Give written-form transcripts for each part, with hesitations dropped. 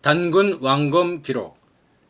단군 왕검 기록.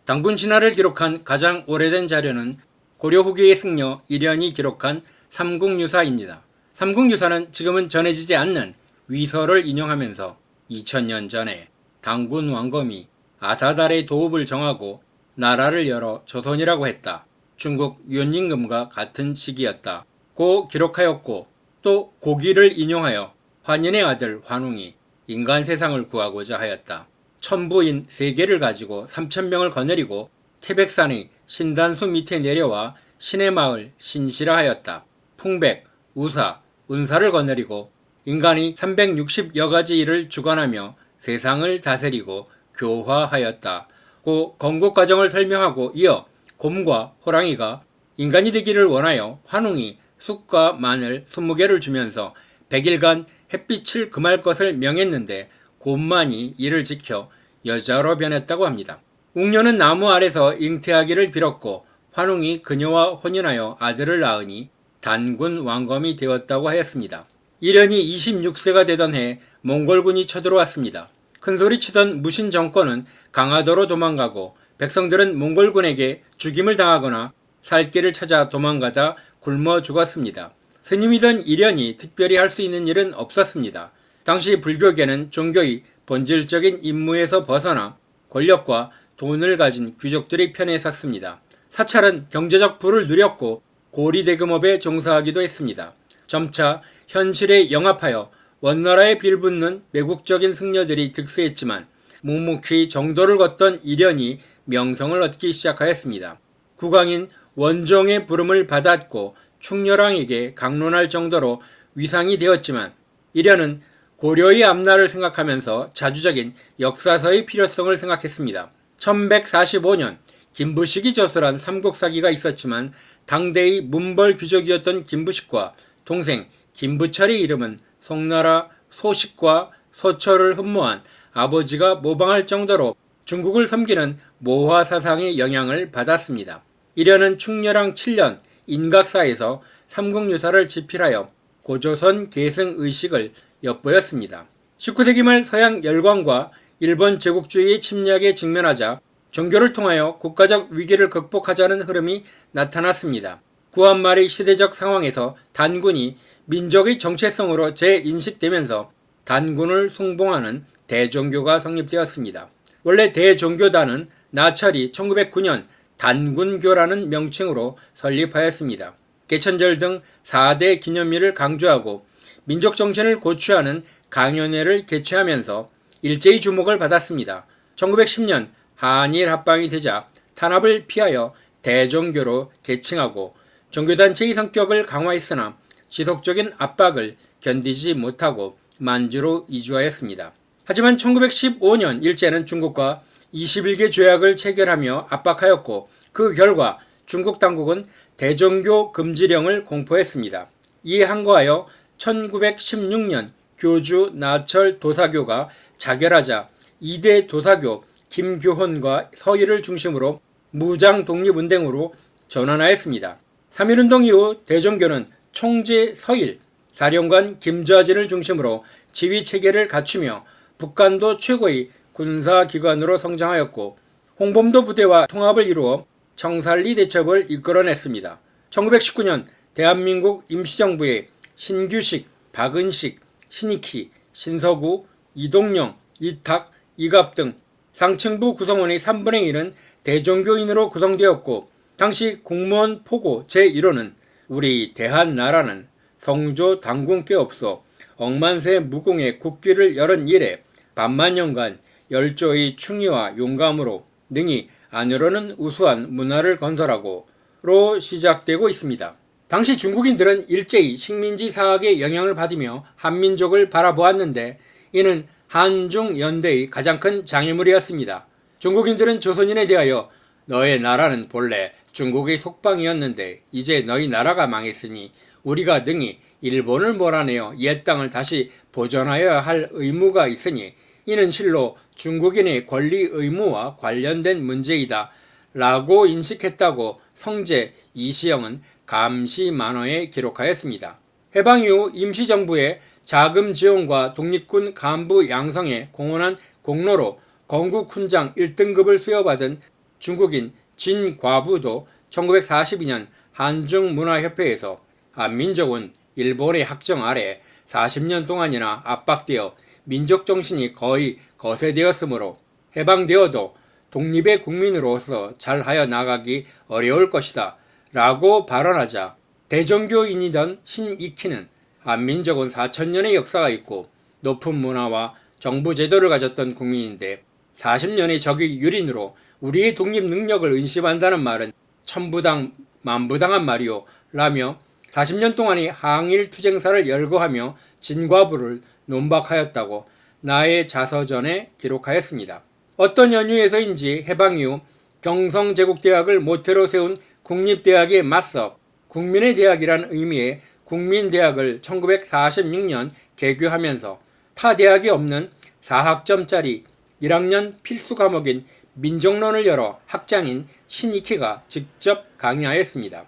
단군 신화를 기록한 가장 오래된 자료는 고려 후기의 승려 이련이 기록한 삼국유사입니다. 삼국유사는 지금은 전해지지 않는 위서를 인용하면서 2000년 전에 단군 왕검이 아사달의 도읍을 정하고 나라를 열어 조선이라고 했다. 중국 윤임금과 같은 시기였다. 고 기록하였고, 또 고기를 인용하여 환인의 아들 환웅이 인간 세상을 구하고자 하였다. 천부인 3개를 가지고 3000명을 거느리고 태백산의 신단수 밑에 내려와 신의 마을 신시라 하였다. 풍백, 우사, 운사를 거느리고 인간이 360여 가지 일을 주관하며 세상을 다스리고 교화하였다. 고 건국 과정을 설명하고 이어 곰과 호랑이가 인간이 되기를 원하여 환웅이 쑥과 마늘 20개를 주면서 100일간 햇빛을 금할 것을 명했는데 곰만이 이를 지켜 여자로 변했다고 합니다. 웅녀는 나무 아래서 잉태하기를 빌었고 환웅이 그녀와 혼인하여 아들을 낳으니 단군 왕검이 되었다고 하였습니다. 이련이 26세가 되던 해 몽골군이 쳐들어왔습니다. 큰소리치던 무신 정권은 강화도로 도망가고 백성들은 몽골군에게 죽임을 당하거나 살 길을 찾아 도망가다 굶어 죽었습니다. 스님이던 이련이 특별히 할 수 있는 일은 없었습니다. 당시 불교계는 종교의 본질적인 임무에서 벗어나 권력과 돈을 가진 귀족들의 편에 섰습니다. 사찰은 경제적 부를 누렸고 고리대금업에 종사하기도 했습니다. 점차 현실에 영합하여 원나라에 빌붙는 매국적인 승려들이 득세했지만 묵묵히 정도를 걷던 이련이 명성을 얻기 시작하였습니다. 국왕인 원종의 부름을 받았고 충렬왕에게 강론할 정도로 위상이 되었지만 이련은 고려의 앞날을 생각하면서 자주적인 역사서의 필요성을 생각했습니다. 1145년 김부식이 저술한 삼국사기가 있었지만 당대의 문벌 귀족이었던 김부식과 동생 김부철의 이름은 송나라 소식과 소철을 흠모한 아버지가 모방할 정도로 중국을 섬기는 모화 사상의 영향을 받았습니다. 이련은 충렬왕 7년 인각사에서 삼국유사를 집필하여 고조선 계승 의식을 엿보였습니다. 19세기 말 서양 열광과 일본 제국주의의 침략에 직면하자 종교를 통하여 국가적 위기를 극복하자는 흐름이 나타났습니다. 구한말의 시대적 상황에서 단군이 민족의 정체성으로 재인식되면서 단군을 숭봉하는 대종교가 성립되었습니다. 원래 대종교단은 나철이 1909년 단군교라는 명칭으로 설립하였습니다. 개천절 등 4대 기념일을 강조하고 민족 정신을 고취하는 강연회를 개최하면서 일제히 주목을 받았습니다. 1910년 한일 합방이 되자 탄압을 피하여 대종교로 개칭하고 종교단체의 성격을 강화했으나 지속적인 압박을 견디지 못하고 만주로 이주하였습니다. 하지만 1915년 일제는 중국과 21개 조약을 체결하며 압박하였고 그 결과 중국 당국은 대종교 금지령을 공포했습니다. 이에 항거하여 1916년 교주 나철 도사교가 자결하자 2대 도사교 김교헌과 서희를 중심으로 무장 독립운동으로 전환하였습니다. 3.1운동 이후 대종교는 총재 서일, 사령관 김좌진을 중심으로 지휘체계를 갖추며 북한도 최고의 군사기관으로 성장하였고 홍범도 부대와 통합을 이루어 청산리 대첩을 이끌어냈습니다. 1919년 대한민국 임시정부의 신규식, 박은식, 신익희, 신서구, 이동영, 이탁, 이갑 등 상층부 구성원의 3분의 1은 대종교인으로 구성되었고 당시 공무원 포고 제1호는 우리 대한나라는 성조 당군께 없어 억만세 무공의 국기를 열은 이래 반만년간 열조의 충의와 용감으로 능히 안으로는 우수한 문화를 건설하고로 시작되고 있습니다. 당시 중국인들은 일제히 식민지 사학의 영향을 받으며 한민족을 바라보았는데 이는 한중 연대의 가장 큰 장애물이었습니다. 중국인들은 조선인에 대하여 너의 나라는 본래 중국의 속방이었는데 이제 너희 나라가 망했으니 우리가 능히 일본을 몰아내어 옛 땅을 다시 보존하여야 할 의무가 있으니 이는 실로 중국인의 권리 의무와 관련된 문제이다 라고 인식했다고 성제 이시영은 감시만어에 기록하였습니다. 해방 이후 임시정부의 자금 지원과 독립군 간부 양성에 공헌한 공로로 건국 훈장 1등급을 수여받은 중국인 진과부도 1942년 한중문화협회에서 한민족은 일본의 학정 아래 40년 동안이나 압박되어 민족 정신이 거의 거세되었으므로 해방되어도 독립의 국민으로서 잘하여 나가기 어려울 것이다 라고 발언하자 대종교인이던 신익희는 한민족은 4,000년의 역사가 있고 높은 문화와 정부 제도를 가졌던 국민인데 40년의 적의 유린으로 우리의 독립 능력을 의심한다는 말은 천부당 만부당한 말이오 라며 40년 동안의 항일 투쟁사를 열거하며 진과부를 논박하였다고 나의 자서전에 기록하였습니다. 어떤 연유에서인지 해방 이후 경성제국대학을 모태로 세운 국립대학에 맞서 국민의 대학이란 의미의 국민대학을 1946년 개교하면서 타 대학이 없는 4학점짜리 1학년 필수 과목인 민족론을 열어 학장인 신익희가 직접 강의하였습니다.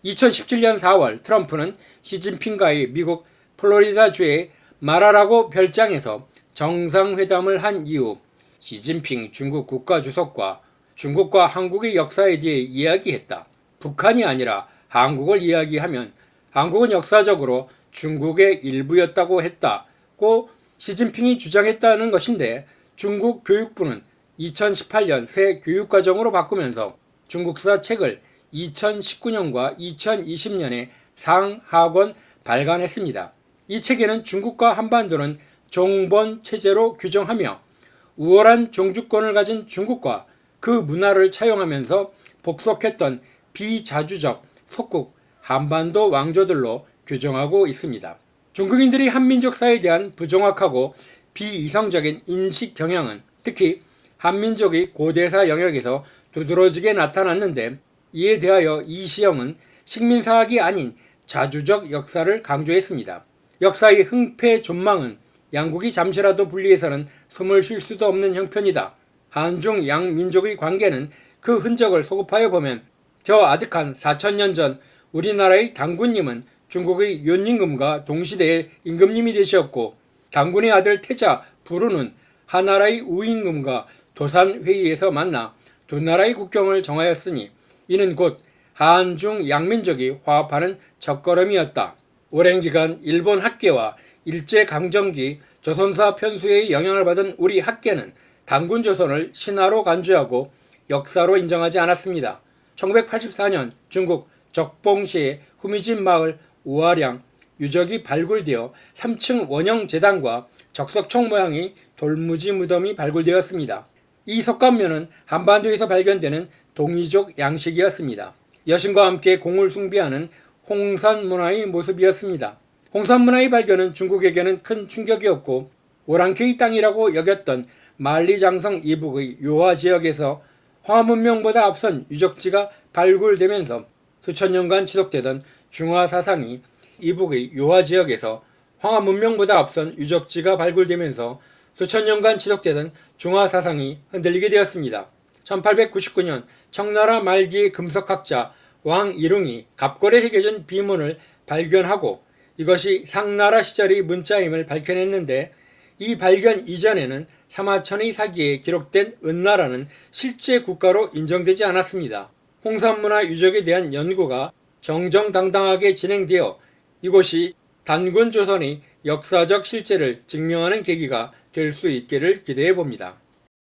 2017년 4월 트럼프는 시진핑과의 미국 플로리다주의 마라라고 별장에서 정상회담을 한 이후 시진핑 중국 국가주석과 중국과 한국의 역사에 대해 이야기했다. 북한이 아니라 한국을 이야기하면 한국은 역사적으로 중국의 일부였다고 했다고 시진핑이 주장했다는 것인데 중국 교육부는 2018년 새 교육과정으로 바꾸면서 중국사 책을 2019년과 2020년에 상하권 발간했습니다. 이 책에는 중국과 한반도는 종본 체제로 규정하며 우월한 종주권을 가진 중국과 그 문화를 차용하면서 복속했던 비자주적 속국 한반도 왕조들로 규정하고 있습니다. 중국인들이 한민족사에 대한 부정확하고 비이성적인 인식 경향은 특히 한민족의 고대사 영역에서 두드러지게 나타났는데 이에 대하여 이시영은 식민사학이 아닌 자주적 역사를 강조했습니다. 역사의 흥패 존망은 양국이 잠시라도 분리해서는 숨을 쉴 수도 없는 형편이다. 한중 양민족의 관계는 그 흔적을 소급하여 보면 저 아득한 4,000년 전 우리나라의 당군님은 중국의 윤임금과 동시대의 임금님이 되셨고 당군의 아들 태자 부루는 하나라의 우임금과 도산회의에서 만나 두 나라의 국경을 정하였으니 이는 곧 한중 양민족이 화합하는 첫걸음이었다. 오랜 기간 일본 학계와 일제강점기 조선사 편수의 영향을 받은 우리 학계는 단군 조선을 신화로 간주하고 역사로 인정하지 않았습니다. 1984년 중국 적봉시의 후미진 마을 우아량 유적이 발굴되어 3층 원형 제단과 적석총 모양의 돌무지 무덤이 발굴되었습니다. 이 석관면은 한반도에서 발견되는 동이족 양식이었습니다. 여신과 함께 공을 숭배하는 홍산 문화의 모습이었습니다. 홍산 문화의 발견은 중국에게는 큰 충격이었고 오랑캐의 땅이라고 여겼던 만리장성 이북의 요하 지역에서 화문명보다 앞선 유적지가 발굴되면서 수천 년간 지속되던 중화사상이 이북의 요하 지역에서 황하문명보다 앞선 유적지가 발굴되면서 수천 년간 지속되던 중화사상이 흔들리게 되었습니다. 1899년 청나라 말기의 금석학자 왕일웅이 갑골에 새겨진 비문을 발견하고 이것이 상나라 시절의 문자임을 밝혀냈는데 이 발견 이전에는 사마천의 사기에 기록된 은나라는 실제 국가로 인정되지 않았습니다. 홍산문화 유적에 대한 연구가 정정당당하게 진행되어 이곳이 단군 조선의 역사적 실제를 증명하는 계기가 될 수 있기를 기대해 봅니다.